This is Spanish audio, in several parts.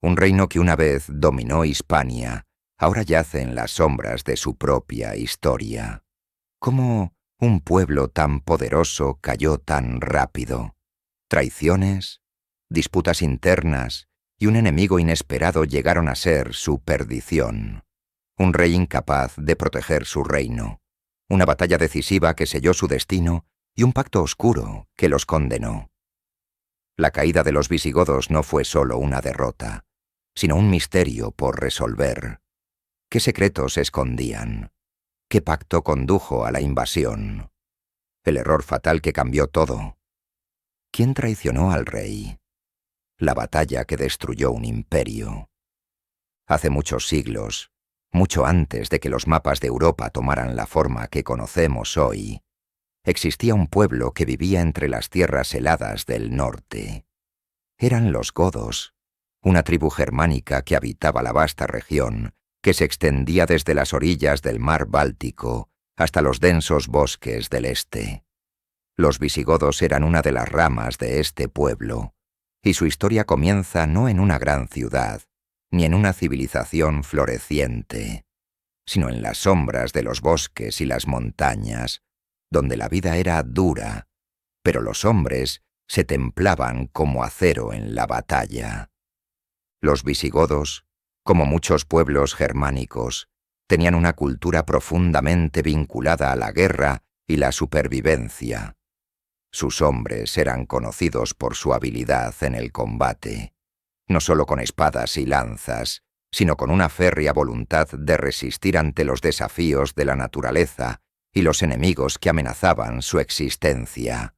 Un reino que una vez dominó Hispania, ahora yace en las sombras de su propia historia. ¿Cómo un pueblo tan poderoso cayó tan rápido? Traiciones, disputas internas y un enemigo inesperado llegaron a ser su perdición. Un rey incapaz de proteger su reino, una batalla decisiva que selló su destino y un pacto oscuro que los condenó. La caída de los visigodos no fue solo una derrota, sino un misterio por resolver. ¿Qué secretos escondían? ¿Qué pacto condujo a la invasión? El error fatal que cambió todo. ¿Quién traicionó al rey? La batalla que destruyó un imperio. Hace muchos siglos, mucho antes de que los mapas de Europa tomaran la forma que conocemos hoy, existía un pueblo que vivía entre las tierras heladas del norte. Eran los godos, una tribu germánica que habitaba la vasta región que se extendía desde las orillas del mar Báltico hasta los densos bosques del este. Los visigodos eran una de las ramas de este pueblo, y su historia comienza no en una gran ciudad, ni en una civilización floreciente, sino en las sombras de los bosques y las montañas, donde la vida era dura, pero los hombres se templaban como acero en la batalla. Los visigodos, como muchos pueblos germánicos, tenían una cultura profundamente vinculada a la guerra y la supervivencia. Sus hombres eran conocidos por su habilidad en el combate, no solo con espadas y lanzas, sino con una férrea voluntad de resistir ante los desafíos de la naturaleza y los enemigos que amenazaban su existencia.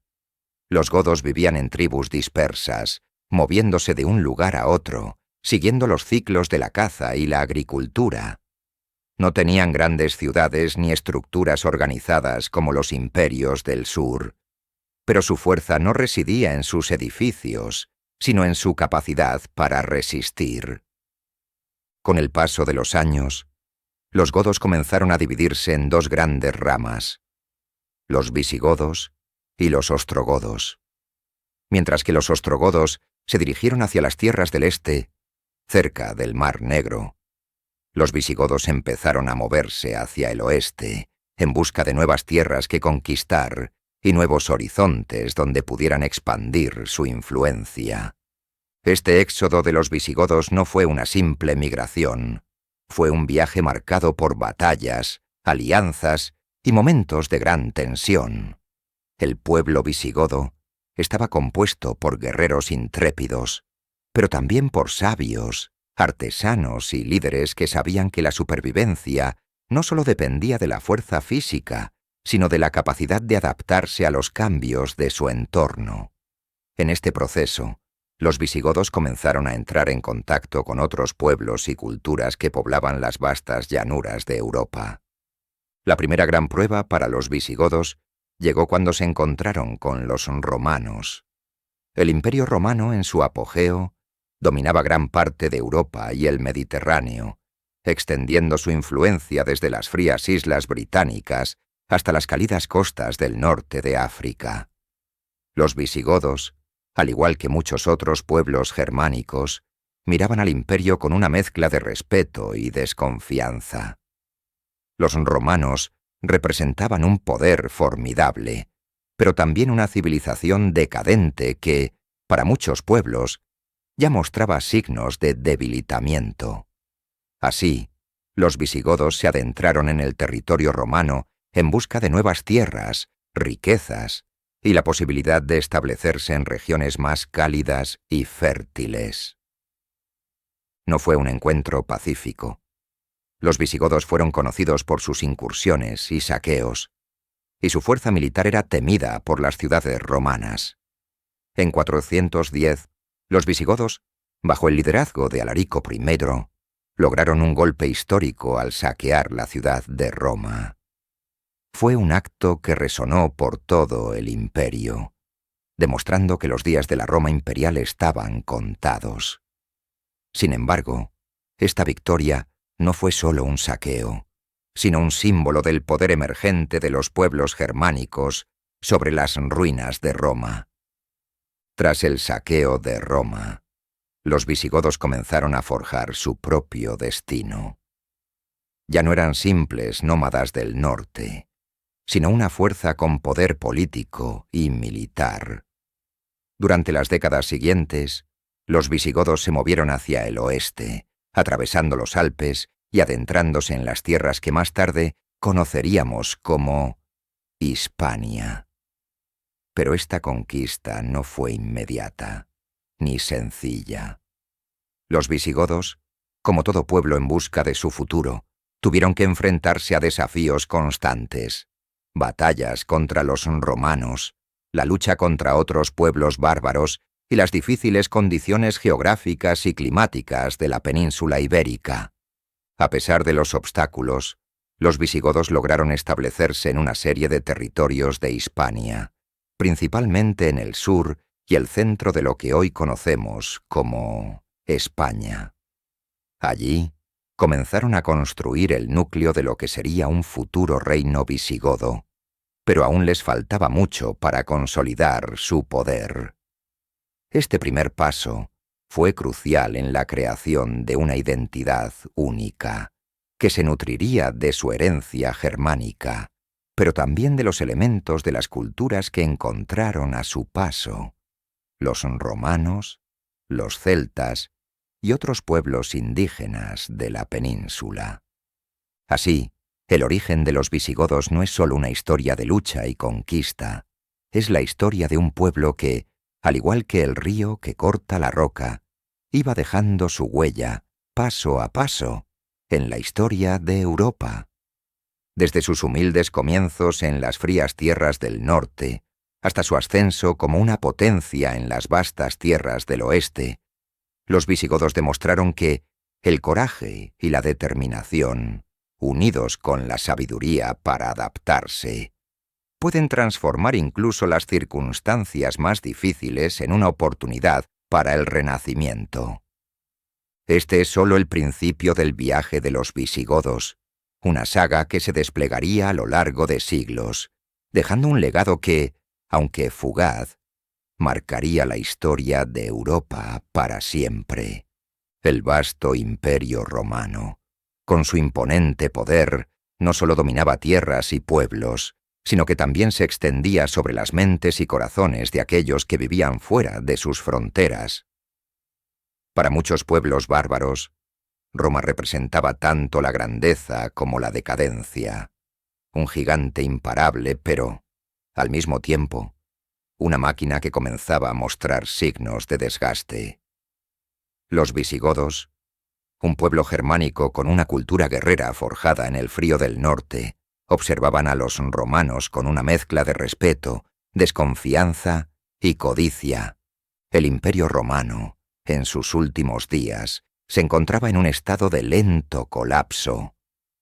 Los godos vivían en tribus dispersas, moviéndose de un lugar a otro, siguiendo los ciclos de la caza y la agricultura. No tenían grandes ciudades ni estructuras organizadas como los imperios del sur, pero su fuerza no residía en sus edificios, sino en su capacidad para resistir. Con el paso de los años, los godos comenzaron a dividirse en dos grandes ramas, los visigodos y los ostrogodos. Mientras que los ostrogodos se dirigieron hacia las tierras del este, cerca del Mar Negro, los visigodos empezaron a moverse hacia el oeste, en busca de nuevas tierras que conquistar y nuevos horizontes donde pudieran expandir su influencia. Este éxodo de los visigodos no fue una simple migración, fue un viaje marcado por batallas, alianzas y momentos de gran tensión. El pueblo visigodo estaba compuesto por guerreros intrépidos, pero también por sabios, artesanos y líderes que sabían que la supervivencia no solo dependía de la fuerza física, sino de la capacidad de adaptarse a los cambios de su entorno. En este proceso, los visigodos comenzaron a entrar en contacto con otros pueblos y culturas que poblaban las vastas llanuras de Europa. La primera gran prueba para los visigodos llegó cuando se encontraron con los romanos. El Imperio romano, en su apogeo, dominaba gran parte de Europa y el Mediterráneo, extendiendo su influencia desde las frías islas británicas hasta las cálidas costas del norte de África. Los visigodos, al igual que muchos otros pueblos germánicos, miraban al imperio con una mezcla de respeto y desconfianza. Los romanos representaban un poder formidable, pero también una civilización decadente que, para muchos pueblos, ya mostraba signos de debilitamiento. Así, los visigodos se adentraron en el territorio romano en busca de nuevas tierras, riquezas y la posibilidad de establecerse en regiones más cálidas y fértiles. No fue un encuentro pacífico. Los visigodos fueron conocidos por sus incursiones y saqueos, y su fuerza militar era temida por las ciudades romanas. En 410, los visigodos, bajo el liderazgo de Alarico I, lograron un golpe histórico al saquear la ciudad de Roma. Fue un acto que resonó por todo el imperio, demostrando que los días de la Roma imperial estaban contados. Sin embargo, esta victoria no fue solo un saqueo, sino un símbolo del poder emergente de los pueblos germánicos sobre las ruinas de Roma. Tras el saqueo de Roma, los visigodos comenzaron a forjar su propio destino. Ya no eran simples nómadas del norte, sino una fuerza con poder político y militar. Durante las décadas siguientes, los visigodos se movieron hacia el oeste, atravesando los Alpes y adentrándose en las tierras que más tarde conoceríamos como Hispania. Pero esta conquista no fue inmediata, ni sencilla. Los visigodos, como todo pueblo en busca de su futuro, tuvieron que enfrentarse a desafíos constantes, batallas contra los romanos, la lucha contra otros pueblos bárbaros y las difíciles condiciones geográficas y climáticas de la península ibérica. A pesar de los obstáculos, los visigodos lograron establecerse en una serie de territorios de Hispania, principalmente en el sur y el centro de lo que hoy conocemos como España. Allí comenzaron a construir el núcleo de lo que sería un futuro reino visigodo, pero aún les faltaba mucho para consolidar su poder. Este primer paso fue crucial en la creación de una identidad única, que se nutriría de su herencia germánica, pero también de los elementos de las culturas que encontraron a su paso: los romanos, los celtas y otros pueblos indígenas de la península. Así, el origen de los visigodos no es solo una historia de lucha y conquista, es la historia de un pueblo que, al igual que el río que corta la roca, iba dejando su huella, paso a paso, en la historia de Europa. Desde sus humildes comienzos en las frías tierras del norte, hasta su ascenso como una potencia en las vastas tierras del oeste, los visigodos demostraron que el coraje y la determinación, unidos con la sabiduría para adaptarse, pueden transformar incluso las circunstancias más difíciles en una oportunidad para el renacimiento. Este es solo el principio del viaje de los visigodos, una saga que se desplegaría a lo largo de siglos, dejando un legado que, aunque fugaz, marcaría la historia de Europa para siempre. El vasto imperio romano, con su imponente poder, no solo dominaba tierras y pueblos, sino que también se extendía sobre las mentes y corazones de aquellos que vivían fuera de sus fronteras. Para muchos pueblos bárbaros, Roma representaba tanto la grandeza como la decadencia, un gigante imparable, pero, al mismo tiempo, una máquina que comenzaba a mostrar signos de desgaste. Los visigodos, un pueblo germánico con una cultura guerrera forjada en el frío del norte, observaban a los romanos con una mezcla de respeto, desconfianza y codicia. El imperio romano, en sus últimos días, se encontraba en un estado de lento colapso.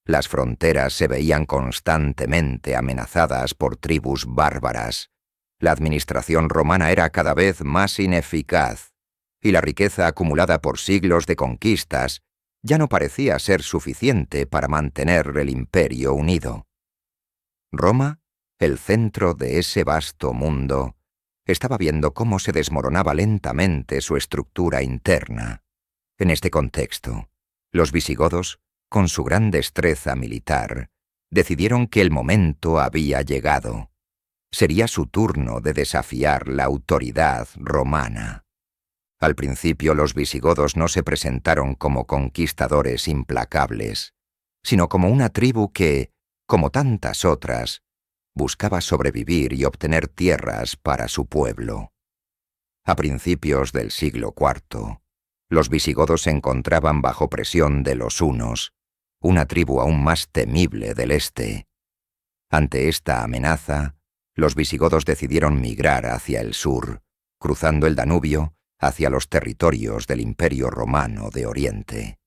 Las fronteras se veían constantemente amenazadas por tribus bárbaras. La administración romana era cada vez más ineficaz, y la riqueza acumulada por siglos de conquistas ya no parecía ser suficiente para mantener el imperio unido. Roma, el centro de ese vasto mundo, estaba viendo cómo se desmoronaba lentamente su estructura interna. En este contexto, los visigodos, con su gran destreza militar, decidieron que el momento había llegado. Sería su turno de desafiar la autoridad romana. Al principio los visigodos no se presentaron como conquistadores implacables, sino como una tribu que, como tantas otras, buscaba sobrevivir y obtener tierras para su pueblo. A principios del siglo IV, los visigodos se encontraban bajo presión de los hunos, una tribu aún más temible del este. Ante esta amenaza, los visigodos decidieron migrar hacia el sur, cruzando el Danubio hacia los territorios del Imperio Romano de Oriente.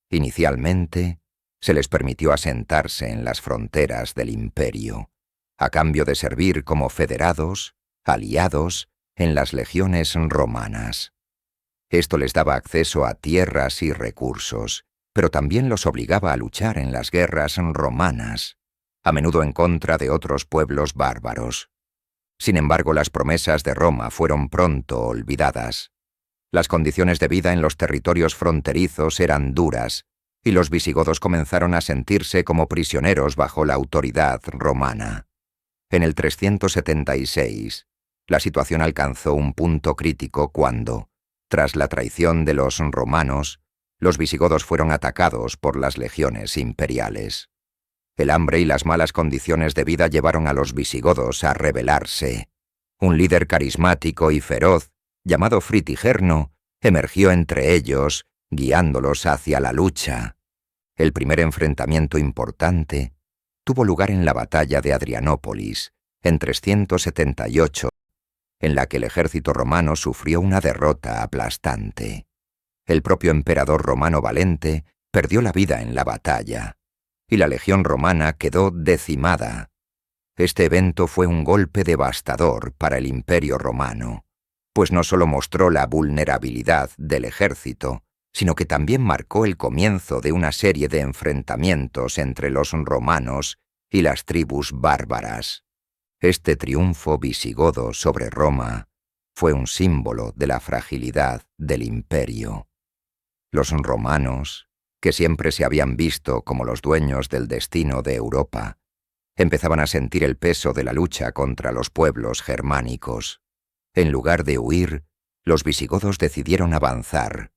Inicialmente, se les permitió asentarse en las fronteras del imperio, a cambio de servir como federados, aliados, en las legiones romanas. Esto les daba acceso a tierras y recursos, pero también los obligaba a luchar en las guerras romanas, a menudo en contra de otros pueblos bárbaros. Sin embargo, las promesas de Roma fueron pronto olvidadas. Las condiciones de vida en los territorios fronterizos eran duras, y los visigodos comenzaron a sentirse como prisioneros bajo la autoridad romana. En el 376, la situación alcanzó un punto crítico cuando, tras la traición de los romanos, los visigodos fueron atacados por las legiones imperiales. El hambre y las malas condiciones de vida llevaron a los visigodos a rebelarse. Un líder carismático y feroz, llamado Fritigerno, emergió entre ellos, guiándolos hacia la lucha. El primer enfrentamiento importante tuvo lugar en la batalla de Adrianópolis, en 378, en la que el ejército romano sufrió una derrota aplastante. El propio emperador romano Valente perdió la vida en la batalla, y la legión romana quedó decimada. Este evento fue un golpe devastador para el Imperio romano, pues no solo mostró la vulnerabilidad del ejército, sino que también marcó el comienzo de una serie de enfrentamientos entre los romanos y las tribus bárbaras. Este triunfo visigodo sobre Roma fue un símbolo de la fragilidad del imperio. Los romanos, que siempre se habían visto como los dueños del destino de Europa, empezaban a sentir el peso de la lucha contra los pueblos germánicos. En lugar de huir, los visigodos decidieron avanzar.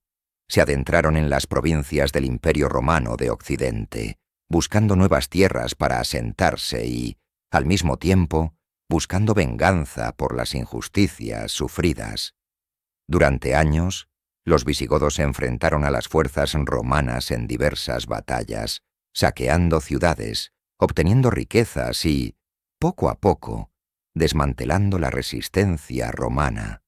Se adentraron en las provincias del Imperio Romano de Occidente, buscando nuevas tierras para asentarse y, al mismo tiempo, buscando venganza por las injusticias sufridas. Durante años, los visigodos se enfrentaron a las fuerzas romanas en diversas batallas, saqueando ciudades, obteniendo riquezas y, poco a poco, desmantelando la resistencia romana.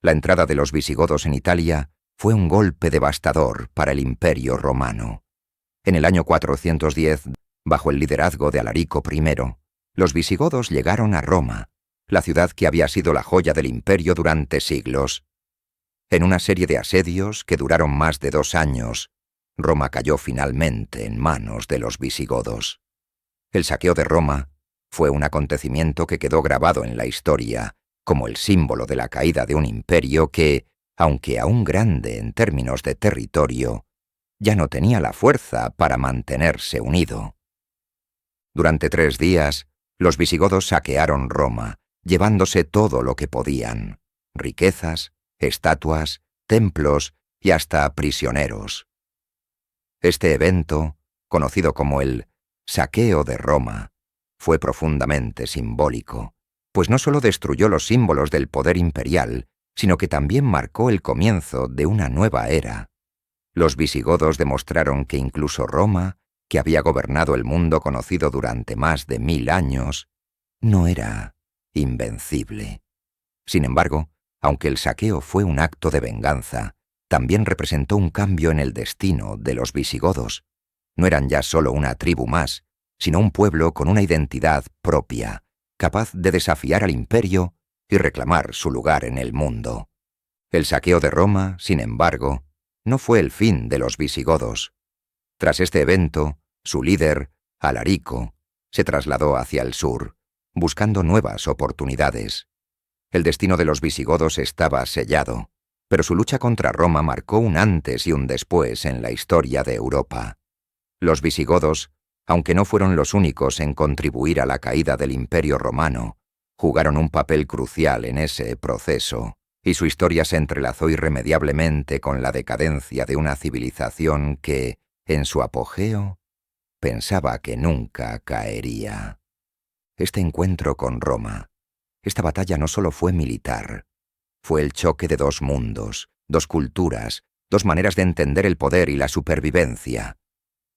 La entrada de los visigodos en Italia fue un golpe devastador para el Imperio romano. En el año 410, bajo el liderazgo de Alarico I, los visigodos llegaron a Roma, la ciudad que había sido la joya del imperio durante siglos. En una serie de asedios que duraron más de 2 años, Roma cayó finalmente en manos de los visigodos. El saqueo de Roma fue un acontecimiento que quedó grabado en la historia como el símbolo de la caída de un imperio que, aunque aún grande en términos de territorio, ya no tenía la fuerza para mantenerse unido. Durante 3 días, los visigodos saquearon Roma, llevándose todo lo que podían: riquezas, estatuas, templos y hasta prisioneros. Este evento, conocido como el Saqueo de Roma, fue profundamente simbólico, pues no solo destruyó los símbolos del poder imperial, sino que también marcó el comienzo de una nueva era. Los visigodos demostraron que incluso Roma, que había gobernado el mundo conocido durante más de 1000 años, no era invencible. Sin embargo, aunque el saqueo fue un acto de venganza, también representó un cambio en el destino de los visigodos. No eran ya solo una tribu más, sino un pueblo con una identidad propia, capaz de desafiar al imperio y reclamar su lugar en el mundo. El saqueo de Roma, sin embargo, no fue el fin de los visigodos. Tras este evento, su líder, Alarico, se trasladó hacia el sur, buscando nuevas oportunidades. El destino de los visigodos estaba sellado, pero su lucha contra Roma marcó un antes y un después en la historia de Europa. Los visigodos, aunque no fueron los únicos en contribuir a la caída del Imperio romano, jugaron un papel crucial en ese proceso, y su historia se entrelazó irremediablemente con la decadencia de una civilización que, en su apogeo, pensaba que nunca caería. Este encuentro con Roma, esta batalla no solo fue militar, fue el choque de 2 mundos, 2 culturas, 2 maneras de entender el poder y la supervivencia.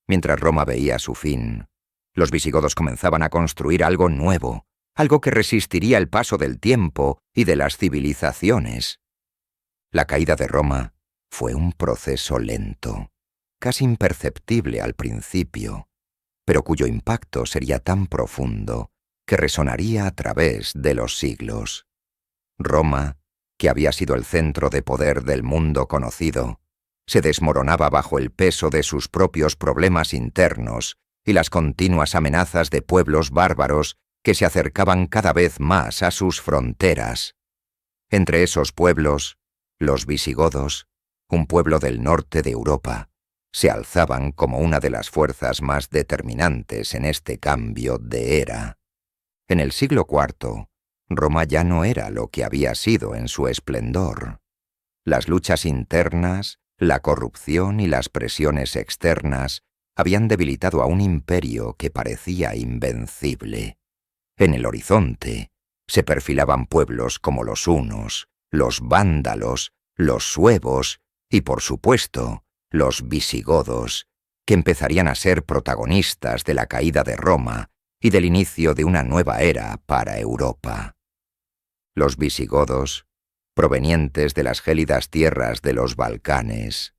Mientras Roma veía su fin, los visigodos comenzaban a construir algo nuevo, algo que resistiría el paso del tiempo y de las civilizaciones. La caída de Roma fue un proceso lento, casi imperceptible al principio, pero cuyo impacto sería tan profundo que resonaría a través de los siglos. Roma, que había sido el centro de poder del mundo conocido, se desmoronaba bajo el peso de sus propios problemas internos y las continuas amenazas de pueblos bárbaros que se acercaban cada vez más a sus fronteras. Entre esos pueblos, Los visigodos, un pueblo del norte de Europa, se alzaban como una de las fuerzas más determinantes en este cambio de era. En el siglo IV, Roma ya no era lo que había sido en su esplendor. Las luchas internas, la corrupción y las presiones externas habían debilitado a un imperio que parecía invencible. En el horizonte se perfilaban pueblos como los hunos, los vándalos, los suevos y, por supuesto, los visigodos, que empezarían a ser protagonistas de la caída de Roma y del inicio de una nueva era para Europa. Los visigodos, provenientes de las gélidas tierras de los Balcanes,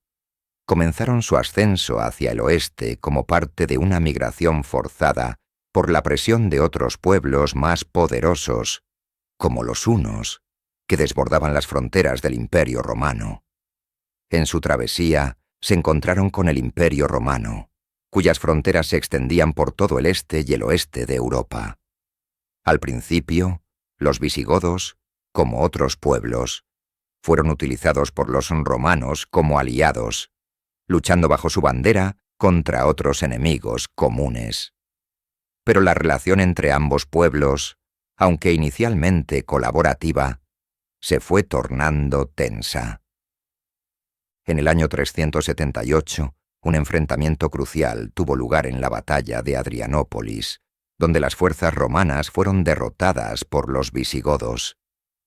comenzaron su ascenso hacia el oeste como parte de una migración forzada por la presión de otros pueblos más poderosos, como los hunos, que desbordaban las fronteras del Imperio Romano. En su travesía se encontraron con el Imperio Romano, cuyas fronteras se extendían por todo el este y el oeste de Europa. Al principio, los visigodos, como otros pueblos, fueron utilizados por los romanos como aliados, luchando bajo su bandera contra otros enemigos comunes. Pero la relación entre ambos pueblos, aunque inicialmente colaborativa, se fue tornando tensa. En el año 378, un enfrentamiento crucial tuvo lugar en la batalla de Adrianópolis, donde las fuerzas romanas fueron derrotadas por los visigodos.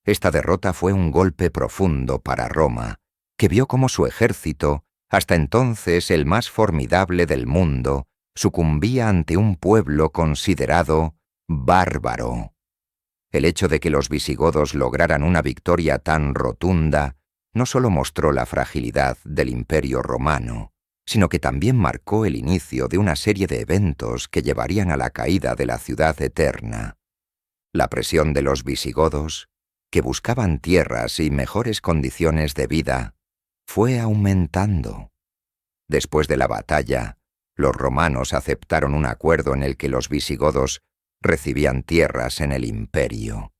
Esta derrota fue un golpe profundo para Roma, que vio cómo su ejército, hasta entonces el más formidable del mundo, sucumbía ante un pueblo considerado bárbaro. El hecho de que los visigodos lograran una victoria tan rotunda no solo mostró la fragilidad del Imperio Romano, sino que también marcó el inicio de una serie de eventos que llevarían a la caída de la ciudad eterna. La presión de los visigodos, que buscaban tierras y mejores condiciones de vida, fue aumentando. Después de la batalla, los romanos aceptaron un acuerdo en el que los visigodos recibían tierras en el imperio,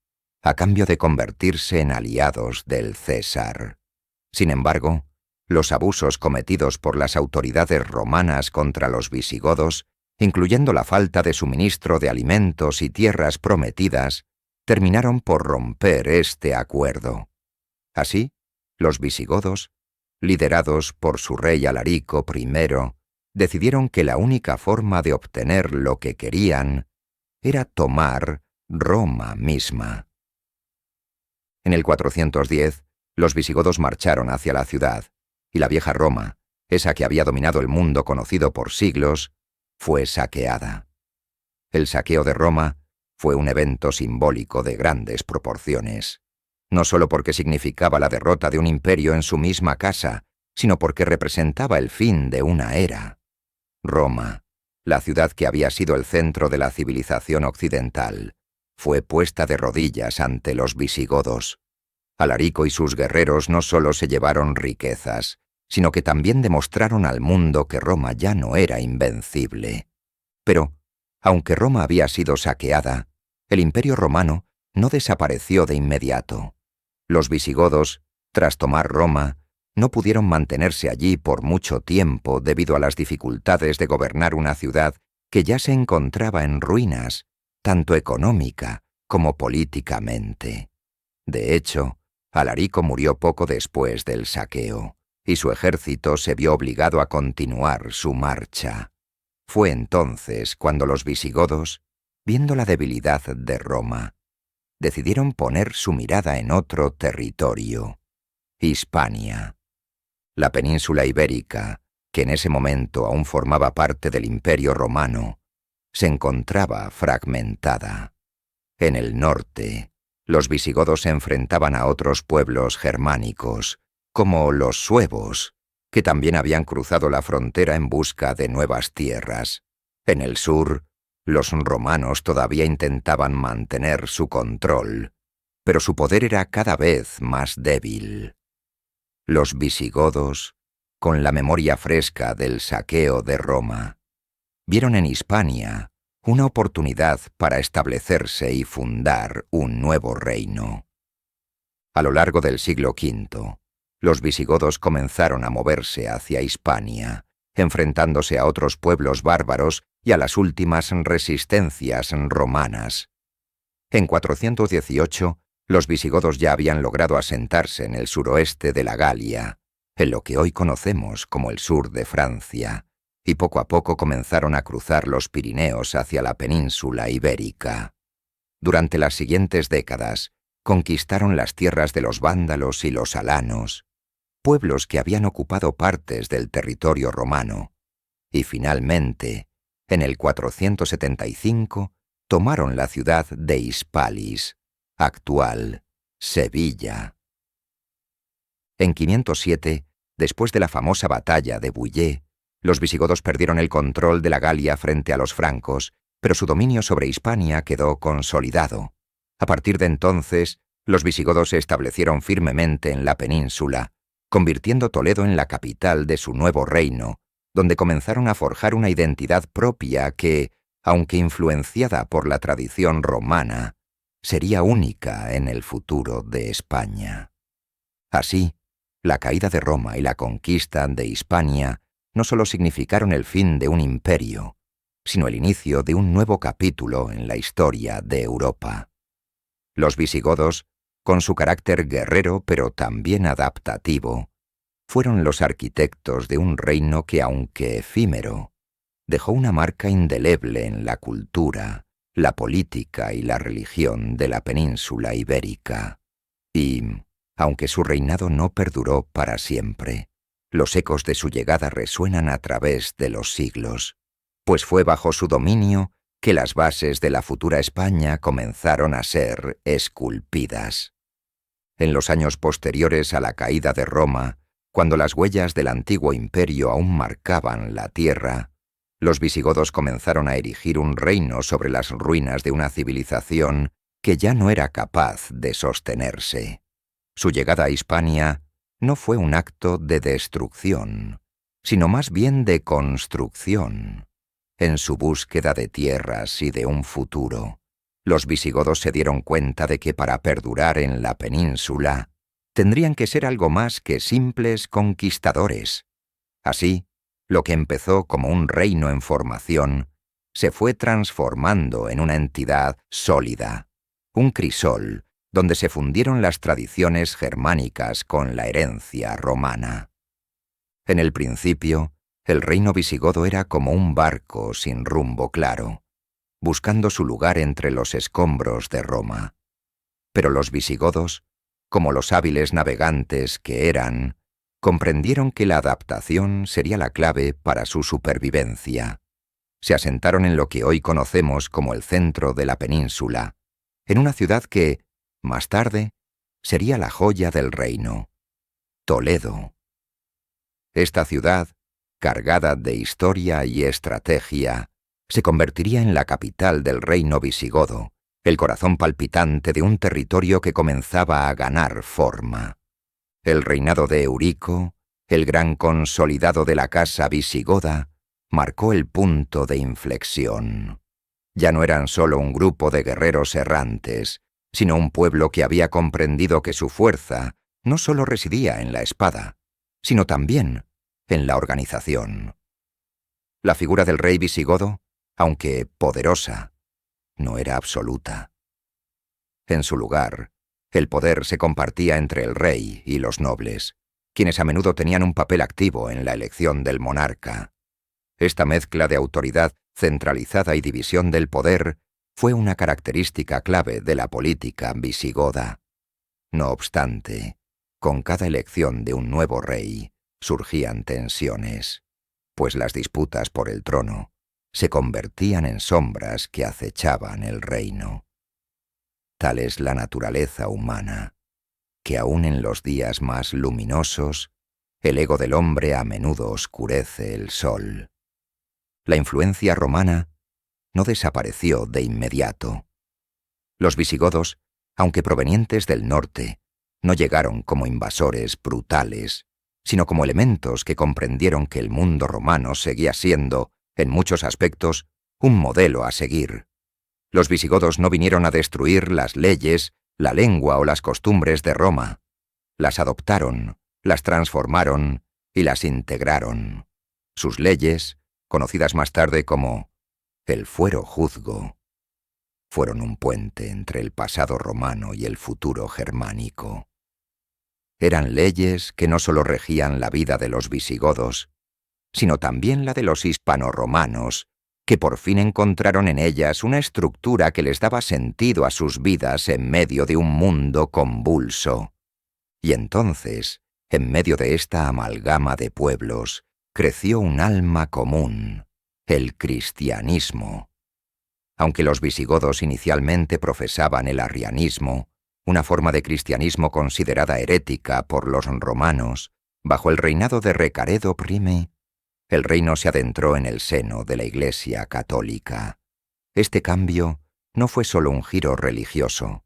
a cambio de convertirse en aliados del César. Sin embargo, los abusos cometidos por las autoridades romanas contra los visigodos, incluyendo la falta de suministro de alimentos y tierras prometidas, terminaron por romper este acuerdo. Así, los visigodos, liderados por su rey Alarico I, decidieron que la única forma de obtener lo que querían era tomar Roma misma. En el 410, los visigodos marcharon hacia la ciudad, y la vieja Roma, esa que había dominado el mundo conocido por siglos, fue saqueada. El saqueo de Roma fue un evento simbólico de grandes proporciones, no solo porque significaba la derrota de un imperio en su misma casa, sino porque representaba el fin de una era. Roma, la ciudad que había sido el centro de la civilización occidental, fue puesta de rodillas ante los visigodos. Alarico y sus guerreros no solo se llevaron riquezas, sino que también demostraron al mundo que Roma ya no era invencible. Pero, aunque Roma había sido saqueada, el Imperio Romano no desapareció de inmediato. Los visigodos, tras tomar Roma, no pudieron mantenerse allí por mucho tiempo debido a las dificultades de gobernar una ciudad que ya se encontraba en ruinas, tanto económica como políticamente. De hecho, Alarico murió poco después del saqueo, y su ejército se vio obligado a continuar su marcha. Fue entonces cuando los visigodos, viendo la debilidad de Roma, decidieron poner su mirada en otro territorio, Hispania. La península ibérica, que en ese momento aún formaba parte del Imperio Romano, se encontraba fragmentada. En el norte, los visigodos se enfrentaban a otros pueblos germánicos, como los suevos, que también habían cruzado la frontera en busca de nuevas tierras. En el sur, los romanos todavía intentaban mantener su control, pero su poder era cada vez más débil. Los visigodos, con la memoria fresca del saqueo de Roma, vieron en Hispania una oportunidad para establecerse y fundar un nuevo reino. A lo largo del siglo V, los visigodos comenzaron a moverse hacia Hispania, enfrentándose a otros pueblos bárbaros y a las últimas resistencias romanas. En 418, los visigodos ya habían logrado asentarse en el suroeste de la Galia, en lo que hoy conocemos como el sur de Francia, y poco a poco comenzaron a cruzar los Pirineos hacia la península ibérica. Durante las siguientes décadas, conquistaron las tierras de los vándalos y los alanos, pueblos que habían ocupado partes del territorio romano, y finalmente, en el 475, tomaron la ciudad de Hispalis, actual Sevilla. En 507, después de la famosa batalla de Bouillé, los visigodos perdieron el control de la Galia frente a los francos, pero su dominio sobre Hispania quedó consolidado. A partir de entonces, los visigodos se establecieron firmemente en la península, convirtiendo Toledo en la capital de su nuevo reino, donde comenzaron a forjar una identidad propia que, aunque influenciada por la tradición romana, sería única en el futuro de España. Así, la caída de Roma y la conquista de Hispania no solo significaron el fin de un imperio, sino el inicio de un nuevo capítulo en la historia de Europa. Los visigodos, con su carácter guerrero pero también adaptativo, fueron los arquitectos de un reino que, aunque efímero, dejó una marca indeleble en la cultura, la política y la religión de la península ibérica. Y, aunque su reinado no perduró para siempre, los ecos de su llegada resuenan a través de los siglos, pues fue bajo su dominio que las bases de la futura España comenzaron a ser esculpidas. En los años posteriores a la caída de Roma, cuando las huellas del antiguo imperio aún marcaban la tierra, los visigodos comenzaron a erigir un reino sobre las ruinas de una civilización que ya no era capaz de sostenerse. Su llegada a Hispania no fue un acto de destrucción, sino más bien de construcción. En su búsqueda de tierras y de un futuro, los visigodos se dieron cuenta de que para perdurar en la península, tendrían que ser algo más que simples conquistadores. Así, lo que empezó como un reino en formación, se fue transformando en una entidad sólida, un crisol donde se fundieron las tradiciones germánicas con la herencia romana. En el principio, el reino visigodo era como un barco sin rumbo claro, buscando su lugar entre los escombros de Roma. Pero los visigodos, como los hábiles navegantes que eran, comprendieron que la adaptación sería la clave para su supervivencia. Se asentaron en lo que hoy conocemos como el centro de la península, en una ciudad que, más tarde, sería la joya del reino, Toledo. Esta ciudad, cargada de historia y estrategia, se convertiría en la capital del reino visigodo, el corazón palpitante de un territorio que comenzaba a ganar forma. El reinado de Eurico, el gran consolidado de la casa visigoda, marcó el punto de inflexión. Ya no eran solo un grupo de guerreros errantes, sino un pueblo que había comprendido que su fuerza no solo residía en la espada, sino también en la organización. La figura del rey visigodo, aunque poderosa, no era absoluta. En su lugar, el poder se compartía entre el rey y los nobles, quienes a menudo tenían un papel activo en la elección del monarca. Esta mezcla de autoridad centralizada y división del poder fue una característica clave de la política visigoda. No obstante, con cada elección de un nuevo rey surgían tensiones, pues las disputas por el trono se convertían en sombras que acechaban el reino. Tal es la naturaleza humana, que aun en los días más luminosos, el ego del hombre a menudo oscurece el sol. La influencia romana no desapareció de inmediato. Los visigodos, aunque provenientes del norte, no llegaron como invasores brutales, sino como elementos que comprendieron que el mundo romano seguía siendo, en muchos aspectos, un modelo a seguir. Los visigodos no vinieron a destruir las leyes, la lengua o las costumbres de Roma. Las adoptaron, las transformaron y las integraron. Sus leyes, conocidas más tarde como el fuero juzgo, fueron un puente entre el pasado romano y el futuro germánico. Eran leyes que no solo regían la vida de los visigodos, sino también la de los hispanoromanos, que por fin encontraron en ellas una estructura que les daba sentido a sus vidas en medio de un mundo convulso. Y entonces, en medio de esta amalgama de pueblos, creció un alma común, el cristianismo. Aunque los visigodos inicialmente profesaban el arrianismo, una forma de cristianismo considerada herética por los romanos, bajo el reinado de Recaredo I, el reino se adentró en el seno de la Iglesia católica. Este cambio no fue solo un giro religioso,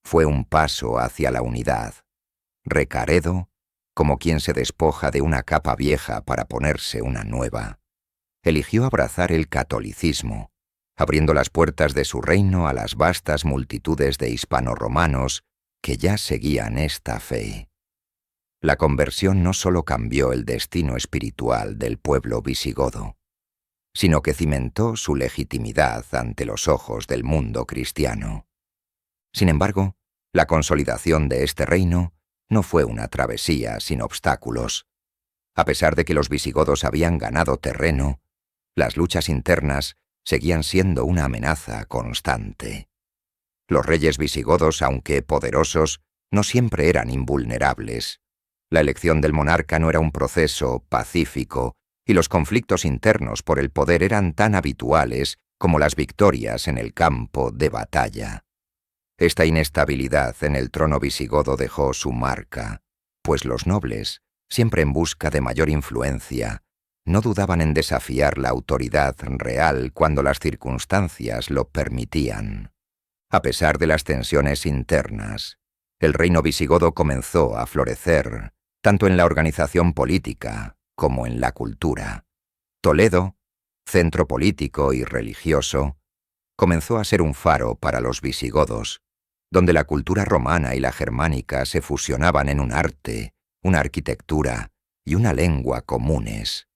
fue un paso hacia la unidad. Recaredo, como quien se despoja de una capa vieja para ponerse una nueva, eligió abrazar el catolicismo, abriendo las puertas de su reino a las vastas multitudes de hispanoromanos que ya seguían esta fe. La conversión no solo cambió el destino espiritual del pueblo visigodo, sino que cimentó su legitimidad ante los ojos del mundo cristiano. Sin embargo, la consolidación de este reino no fue una travesía sin obstáculos. A pesar de que los visigodos habían ganado terreno, las luchas internas seguían siendo una amenaza constante. Los reyes visigodos, aunque poderosos, no siempre eran invulnerables. La elección del monarca no era un proceso pacífico, y los conflictos internos por el poder eran tan habituales como las victorias en el campo de batalla. Esta inestabilidad en el trono visigodo dejó su marca, pues los nobles, siempre en busca de mayor influencia, no dudaban en desafiar la autoridad real cuando las circunstancias lo permitían. A pesar de las tensiones internas, el reino visigodo comenzó a florecer, tanto en la organización política como en la cultura. Toledo, centro político y religioso, comenzó a ser un faro para los visigodos, donde la cultura romana y la germánica se fusionaban en un arte, una arquitectura y una lengua comunes.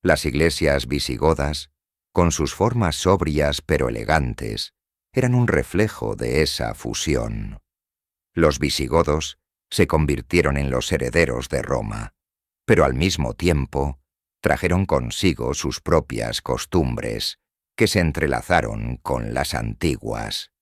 Las iglesias visigodas, con sus formas sobrias pero elegantes, eran un reflejo de esa fusión. Los visigodos se convirtieron en los herederos de Roma, pero al mismo tiempo trajeron consigo sus propias costumbres, que se entrelazaron con las antiguas.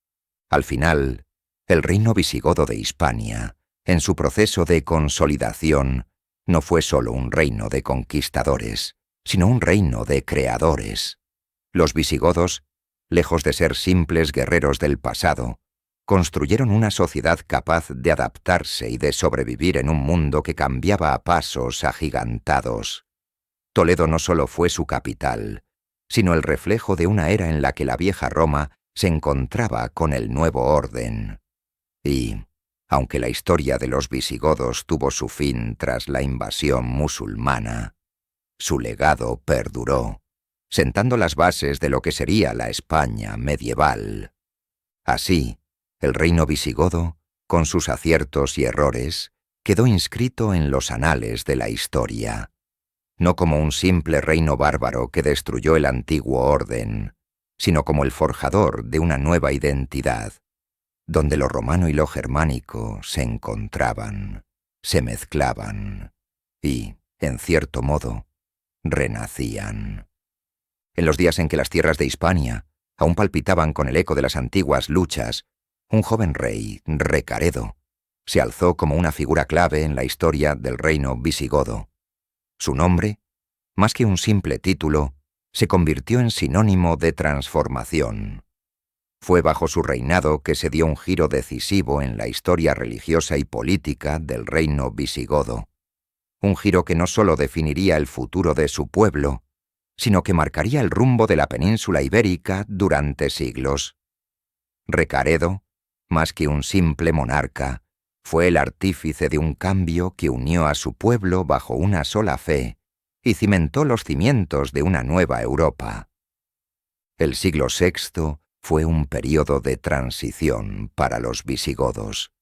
Al final, el reino visigodo de Hispania, en su proceso de consolidación, no fue solo un reino de conquistadores, sino un reino de creadores. Los visigodos, lejos de ser simples guerreros del pasado, construyeron una sociedad capaz de adaptarse y de sobrevivir en un mundo que cambiaba a pasos agigantados. Toledo no solo fue su capital, sino el reflejo de una era en la que la vieja Roma se encontraba con el nuevo orden. Y, aunque la historia de los visigodos tuvo su fin tras la invasión musulmana, su legado perduró, sentando las bases de lo que sería la España medieval. Así, el reino visigodo, con sus aciertos y errores, quedó inscrito en los anales de la historia, no como un simple reino bárbaro que destruyó el antiguo orden, sino como el forjador de una nueva identidad, donde lo romano y lo germánico se encontraban, se mezclaban y, en cierto modo, renacían. En los días en que las tierras de Hispania aún palpitaban con el eco de las antiguas luchas, un joven rey, Recaredo, se alzó como una figura clave en la historia del reino visigodo. Su nombre, más que un simple título, se convirtió en sinónimo de transformación. Fue bajo su reinado que se dio un giro decisivo en la historia religiosa y política del reino visigodo. Un giro que no solo definiría el futuro de su pueblo, sino que marcaría el rumbo de la península ibérica durante siglos. Recaredo, más que un simple monarca, fue el artífice de un cambio que unió a su pueblo bajo una sola fe y cimentó los cimientos de una nueva Europa. El siglo VI fue un período de transición para los visigodos.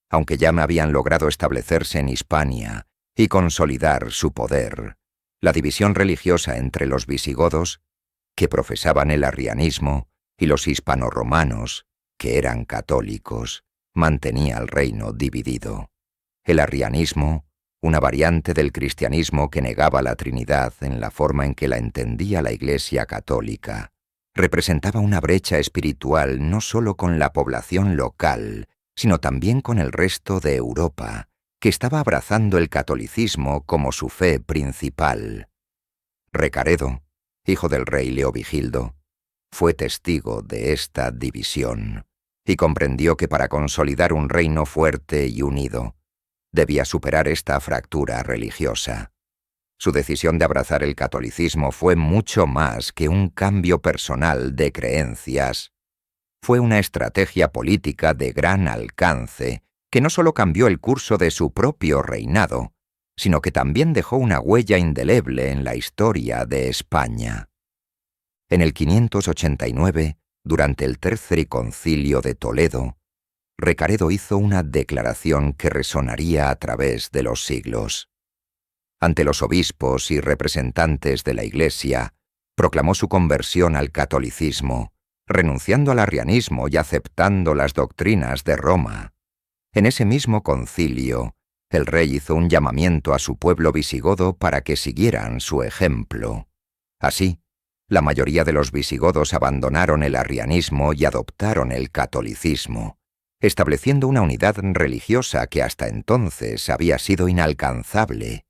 Aunque ya habían logrado establecerse en Hispania y consolidar su poder. La división religiosa entre los visigodos, que profesaban el arrianismo, y los hispanoromanos, que eran católicos, mantenía el reino dividido. El arrianismo, una variante del cristianismo que negaba la Trinidad en la forma en que la entendía la Iglesia católica, representaba una brecha espiritual no solo con la población local, sino también con el resto de Europa, que estaba abrazando el catolicismo como su fe principal. Recaredo, hijo del rey Leovigildo, fue testigo de esta división y comprendió que para consolidar un reino fuerte y unido, debía superar esta fractura religiosa. Su decisión de abrazar el catolicismo fue mucho más que un cambio personal de creencias. Fue una estrategia política de gran alcance que no solo cambió el curso de su propio reinado, sino que también dejó una huella indeleble en la historia de España. En el 589, durante el Tercer Concilio de Toledo, Recaredo hizo una declaración que resonaría a través de los siglos. Ante los obispos y representantes de la Iglesia, proclamó su conversión al catolicismo, renunciando al arrianismo y aceptando las doctrinas de Roma. En ese mismo concilio, el rey hizo un llamamiento a su pueblo visigodo para que siguieran su ejemplo. Así, la mayoría de los visigodos abandonaron el arrianismo y adoptaron el catolicismo, estableciendo una unidad religiosa que hasta entonces había sido inalcanzable.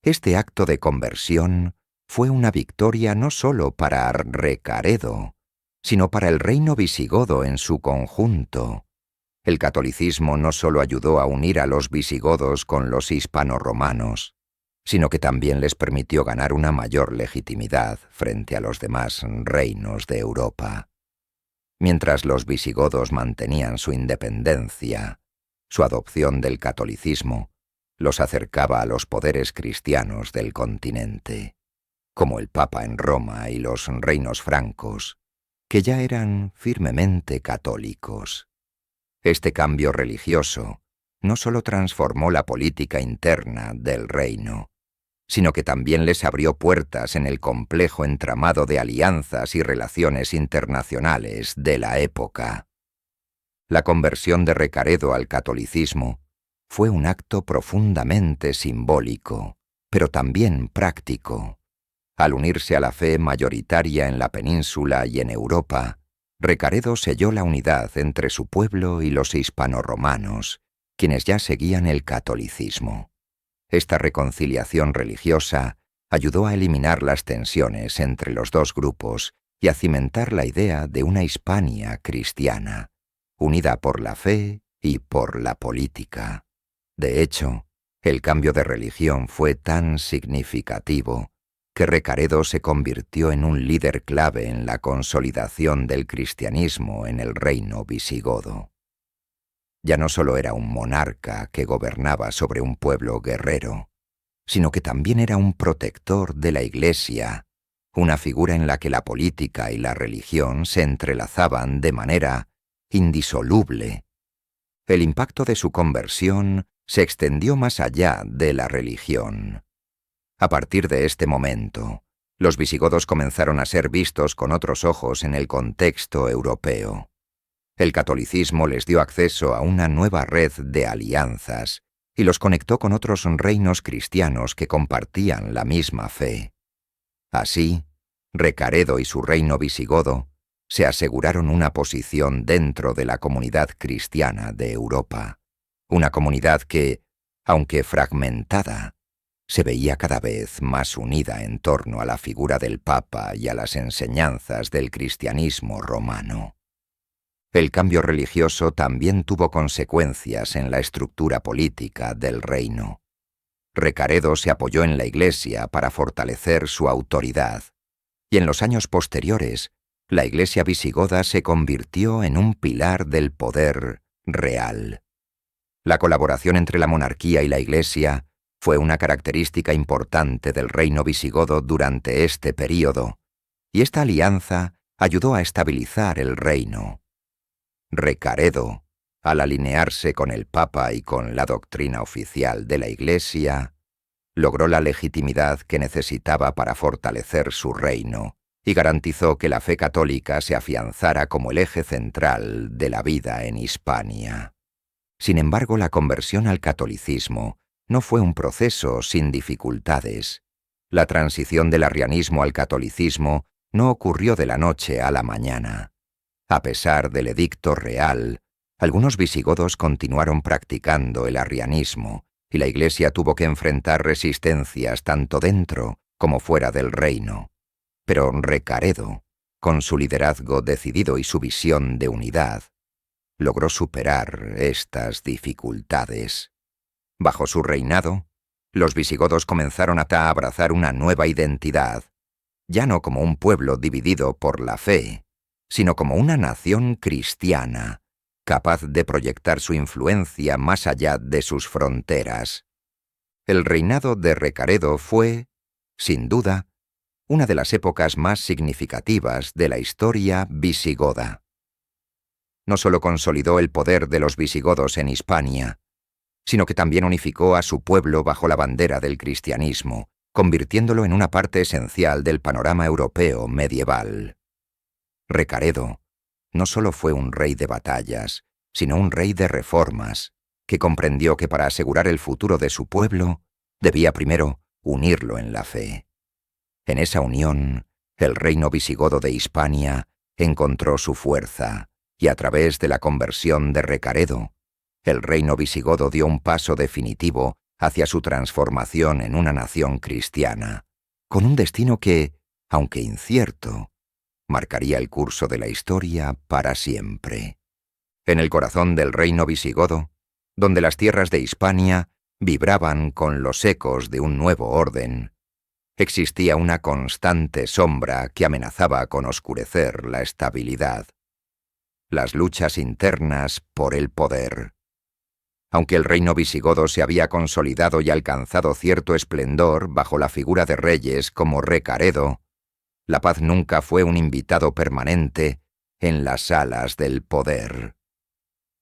Este acto de conversión fue una victoria no solo para Recaredo, sino para el reino visigodo en su conjunto. El catolicismo no solo ayudó a unir a los visigodos con los hispanoromanos, sino que también les permitió ganar una mayor legitimidad frente a los demás reinos de Europa. Mientras los visigodos mantenían su independencia, su adopción del catolicismo los acercaba a los poderes cristianos del continente, como el Papa en Roma y los reinos francos, que ya eran firmemente católicos. Este cambio religioso no solo transformó la política interna del reino, sino que también les abrió puertas en el complejo entramado de alianzas y relaciones internacionales de la época. La conversión de Recaredo al catolicismo fue un acto profundamente simbólico, pero también práctico. Al unirse a la fe mayoritaria en la península y en Europa, Recaredo selló la unidad entre su pueblo y los hispanoromanos, quienes ya seguían el catolicismo. Esta reconciliación religiosa ayudó a eliminar las tensiones entre los dos grupos y a cimentar la idea de una Hispania cristiana, unida por la fe y por la política. De hecho, el cambio de religión fue tan significativo que Recaredo se convirtió en un líder clave en la consolidación del cristianismo en el reino visigodo. Ya no solo era un monarca que gobernaba sobre un pueblo guerrero, sino que también era un protector de la Iglesia, una figura en la que la política y la religión se entrelazaban de manera indisoluble. El impacto de su conversión se extendió más allá de la religión. A partir de este momento, los visigodos comenzaron a ser vistos con otros ojos en el contexto europeo. El catolicismo les dio acceso a una nueva red de alianzas y los conectó con otros reinos cristianos que compartían la misma fe. Así, Recaredo y su reino visigodo se aseguraron una posición dentro de la comunidad cristiana de Europa, una comunidad que, aunque fragmentada, se veía cada vez más unida en torno a la figura del Papa y a las enseñanzas del cristianismo romano. El cambio religioso también tuvo consecuencias en la estructura política del reino. Recaredo se apoyó en la Iglesia para fortalecer su autoridad, y en los años posteriores, la Iglesia visigoda se convirtió en un pilar del poder real. La colaboración entre la monarquía y la Iglesia fue una característica importante del reino visigodo durante este período, y esta alianza ayudó a estabilizar el reino. Recaredo, al alinearse con el Papa y con la doctrina oficial de la Iglesia, Logró la legitimidad que necesitaba para fortalecer su reino y garantizó que la fe católica se afianzara como el eje central de la vida en Hispania. Sin embargo, la conversión al catolicismo no fue un proceso sin dificultades. La transición del arrianismo al catolicismo no ocurrió de la noche a la mañana. A pesar del edicto real, algunos visigodos continuaron practicando el arrianismo, y la Iglesia tuvo que enfrentar resistencias tanto dentro como fuera del reino. Pero Recaredo, con su liderazgo decidido y su visión de unidad, logró superar estas dificultades. Bajo su reinado, los visigodos comenzaron a abrazar una nueva identidad, ya no como un pueblo dividido por la fe, sino como una nación cristiana, capaz de proyectar su influencia más allá de sus fronteras. El reinado de Recaredo fue, sin duda, una de las épocas más significativas de la historia visigoda. No solo consolidó el poder de los visigodos en Hispania, sino que también unificó a su pueblo bajo la bandera del cristianismo, convirtiéndolo en una parte esencial del panorama europeo medieval. Recaredo no solo fue un rey de batallas, sino un rey de reformas, que comprendió que para asegurar el futuro de su pueblo, debía primero unirlo en la fe. En esa unión, el reino visigodo de Hispania encontró su fuerza, y a través de la conversión de Recaredo, el reino visigodo dio un paso definitivo hacia su transformación en una nación cristiana, con un destino que, aunque incierto, marcaría el curso de la historia para siempre. En el corazón del reino visigodo, donde las tierras de Hispania vibraban con los ecos de un nuevo orden, existía una constante sombra que amenazaba con oscurecer la estabilidad: las luchas internas por el poder. Aunque el reino visigodo se había consolidado y alcanzado cierto esplendor bajo la figura de reyes como Recaredo, la paz nunca fue un invitado permanente en las salas del poder.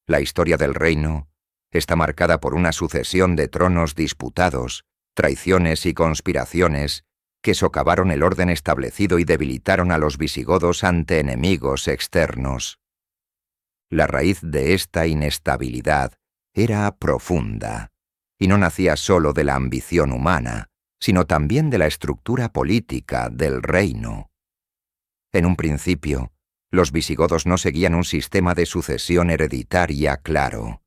La historia del reino está marcada por una sucesión de tronos disputados, traiciones y conspiraciones que socavaron el orden establecido y debilitaron a los visigodos ante enemigos externos. La raíz de esta inestabilidad era profunda, y no nacía solo de la ambición humana, sino también de la estructura política del reino. En un principio, los visigodos no seguían un sistema de sucesión hereditaria claro,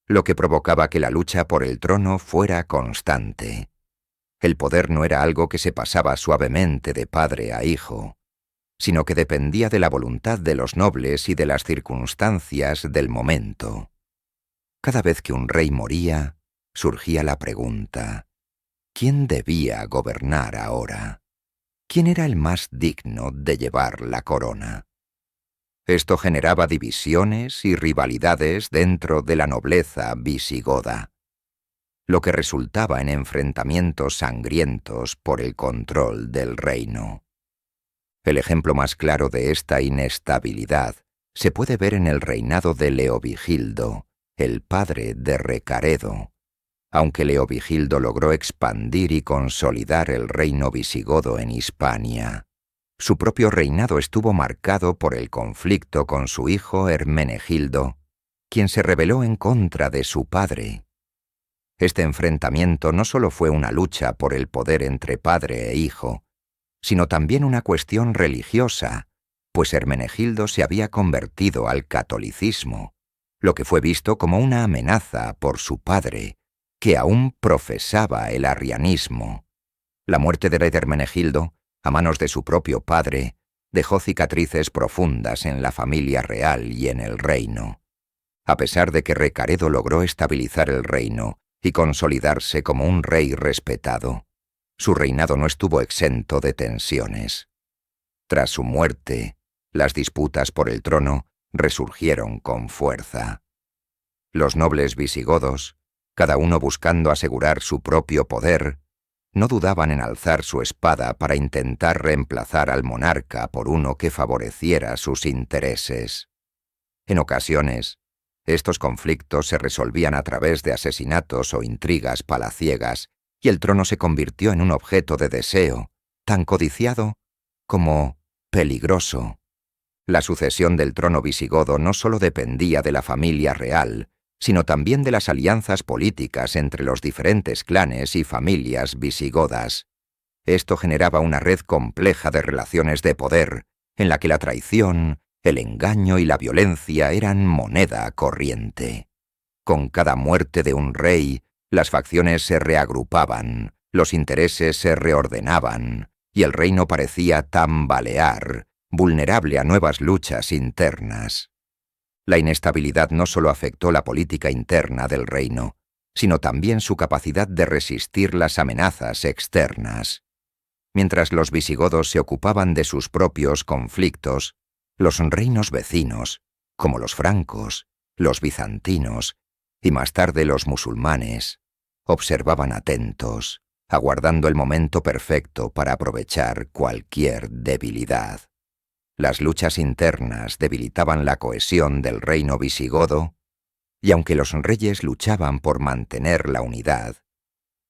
lo que provocaba que la lucha por el trono fuera constante. El poder no era algo que se pasaba suavemente de padre a hijo, sino que dependía de la voluntad de los nobles y de las circunstancias del momento. Cada vez que un rey moría, surgía la pregunta: ¿quién debía gobernar ahora? ¿Quién era el más digno de llevar la corona? Esto generaba divisiones y rivalidades dentro de la nobleza visigoda, lo que resultaba en enfrentamientos sangrientos por el control del reino. El ejemplo más claro de esta inestabilidad se puede ver en el reinado de Leovigildo, el padre de Recaredo. Aunque Leovigildo logró expandir y consolidar el reino visigodo en Hispania, su propio reinado estuvo marcado por el conflicto con su hijo Hermenegildo, quien se rebeló en contra de su padre. Este enfrentamiento no solo fue una lucha por el poder entre padre e hijo, sino también una cuestión religiosa, pues Hermenegildo se había convertido al catolicismo, lo que fue visto como una amenaza por su padre, que aún profesaba el arrianismo. La muerte de Hermenegildo, a manos de su propio padre, dejó cicatrices profundas en la familia real y en el reino. A pesar de que Recaredo logró estabilizar el reino y consolidarse como un rey respetado, su reinado no estuvo exento de tensiones. Tras su muerte, las disputas por el trono resurgieron con fuerza. Los nobles visigodos, cada uno buscando asegurar su propio poder, no dudaban en alzar su espada para intentar reemplazar al monarca por uno que favoreciera sus intereses. En ocasiones, estos conflictos se resolvían a través de asesinatos o intrigas palaciegas y el trono se convirtió en un objeto de deseo, tan codiciado como peligroso. La sucesión del trono visigodo no solo dependía de la familia real, sino también de las alianzas políticas entre los diferentes clanes y familias visigodas. Esto generaba una red compleja de relaciones de poder, en la que la traición, el engaño y la violencia eran moneda corriente. Con cada muerte de un rey, las facciones se reagrupaban, los intereses se reordenaban, y el reino parecía tambalear, vulnerable a nuevas luchas internas. La inestabilidad no solo afectó la política interna del reino, sino también su capacidad de resistir las amenazas externas. Mientras los visigodos se ocupaban de sus propios conflictos, los reinos vecinos, como los francos, los bizantinos y más tarde los musulmanes, observaban atentos, aguardando el momento perfecto para aprovechar cualquier debilidad. Las luchas internas debilitaban la cohesión del reino visigodo, y aunque los reyes luchaban por mantener la unidad,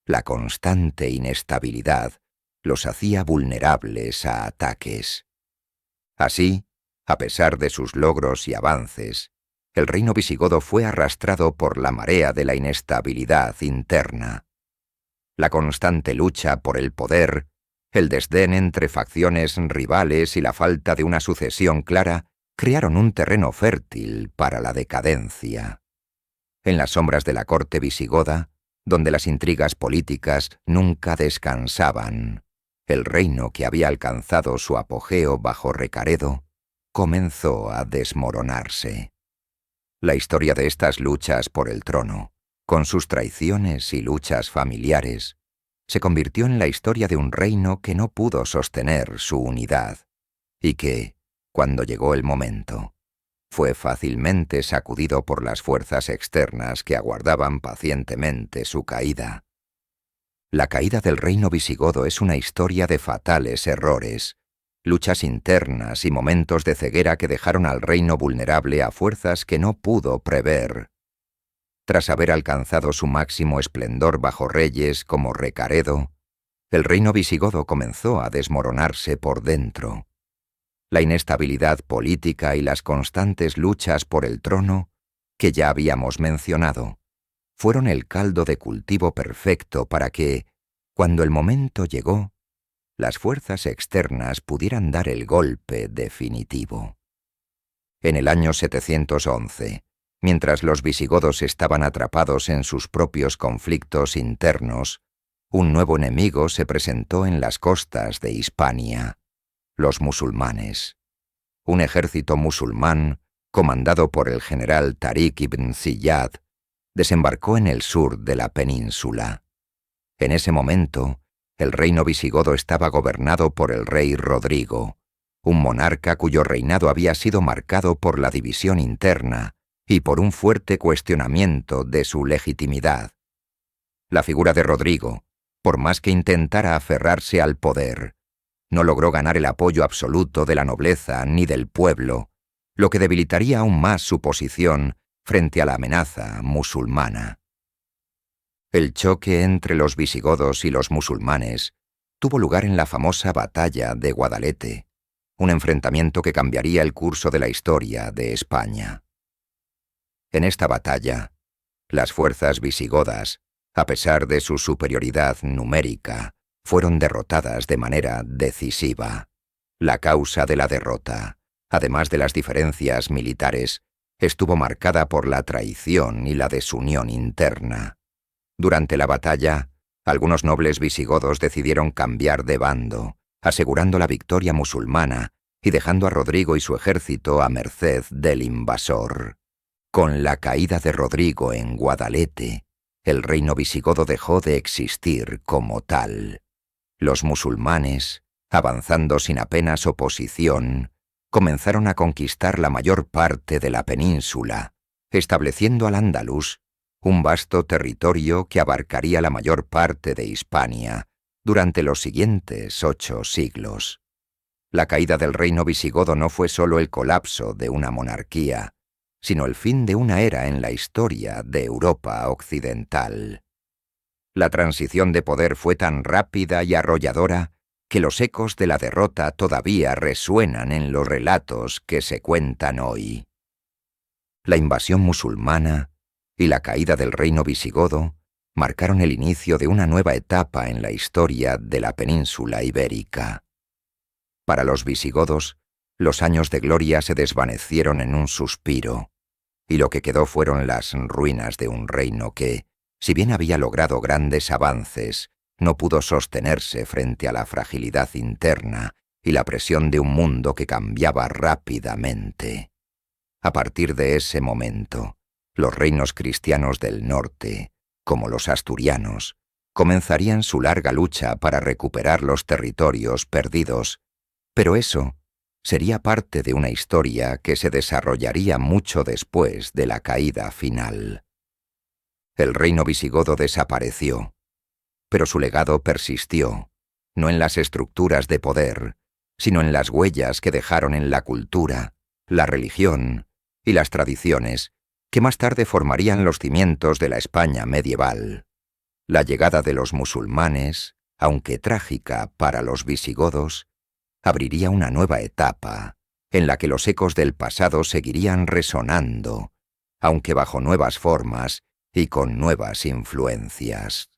la constante inestabilidad los hacía vulnerables a ataques. Así, a pesar de sus logros y avances, el reino visigodo fue arrastrado por la marea de la inestabilidad interna. La constante lucha por el poder, el desdén entre facciones rivales y la falta de una sucesión clara crearon un terreno fértil para la decadencia. En las sombras de la corte visigoda, donde las intrigas políticas nunca descansaban, el reino que había alcanzado su apogeo bajo Recaredo comenzó a desmoronarse. La historia de estas luchas por el trono, con sus traiciones y luchas familiares, se convirtió en la historia de un reino que no pudo sostener su unidad, y que, cuando llegó el momento, fue fácilmente sacudido por las fuerzas externas que aguardaban pacientemente su caída. La caída del reino visigodo es una historia de fatales errores, luchas internas y momentos de ceguera que dejaron al reino vulnerable a fuerzas que no pudo prever. Tras haber alcanzado su máximo esplendor bajo reyes como Recaredo, el reino visigodo comenzó a desmoronarse por dentro. La inestabilidad política y las constantes luchas por el trono, que ya habíamos mencionado, fueron el caldo de cultivo perfecto para que, cuando el momento llegó, las fuerzas externas pudieran dar el golpe definitivo. En el año 711, mientras los visigodos estaban atrapados en sus propios conflictos internos, un nuevo enemigo se presentó en las costas de Hispania: los musulmanes. Un ejército musulmán, comandado por el general Tariq ibn Ziyad, desembarcó en el sur de la península. En ese momento, el reino visigodo estaba gobernado por el rey Rodrigo, un monarca cuyo reinado había sido marcado por la división interna y por un fuerte cuestionamiento de su legitimidad. La figura de Rodrigo, por más que intentara aferrarse al poder, no logró ganar el apoyo absoluto de la nobleza ni del pueblo, lo que debilitaría aún más su posición frente a la amenaza musulmana. El choque entre los visigodos y los musulmanes tuvo lugar en la famosa batalla de Guadalete, un enfrentamiento que cambiaría el curso de la historia de España. En esta batalla, las fuerzas visigodas, a pesar de su superioridad numérica, fueron derrotadas de manera decisiva. La causa de la derrota, además de las diferencias militares, estuvo marcada por la traición y la desunión interna. Durante la batalla, algunos nobles visigodos decidieron cambiar de bando, asegurando la victoria musulmana y dejando a Rodrigo y su ejército a merced del invasor. Con la caída de Rodrigo en Guadalete, el reino visigodo dejó de existir como tal. Los musulmanes, avanzando sin apenas oposición, comenzaron a conquistar la mayor parte de la península, estableciendo al-Ándalus, un vasto territorio que abarcaría la mayor parte de Hispania durante los siguientes 8 siglos. La caída del reino visigodo no fue solo el colapso de una monarquía, sino el fin de una era en la historia de Europa occidental. La transición de poder fue tan rápida y arrolladora que los ecos de la derrota todavía resuenan en los relatos que se cuentan hoy. La invasión musulmana y la caída del reino visigodo marcaron el inicio de una nueva etapa en la historia de la península ibérica. Para los visigodos, los años de gloria se desvanecieron en un suspiro, y lo que quedó fueron las ruinas de un reino que, si bien había logrado grandes avances, no pudo sostenerse frente a la fragilidad interna y la presión de un mundo que cambiaba rápidamente. A partir de ese momento, los reinos cristianos del norte, como los asturianos, comenzarían su larga lucha para recuperar los territorios perdidos, pero eso sería parte de una historia que se desarrollaría mucho después de la caída final. El reino visigodo desapareció, pero su legado persistió, no en las estructuras de poder, sino en las huellas que dejaron en la cultura, la religión y las tradiciones que más tarde formarían los cimientos de la España medieval. La llegada de los musulmanes, aunque trágica para los visigodos, abriría una nueva etapa en la que los ecos del pasado seguirían resonando, aunque bajo nuevas formas y con nuevas influencias.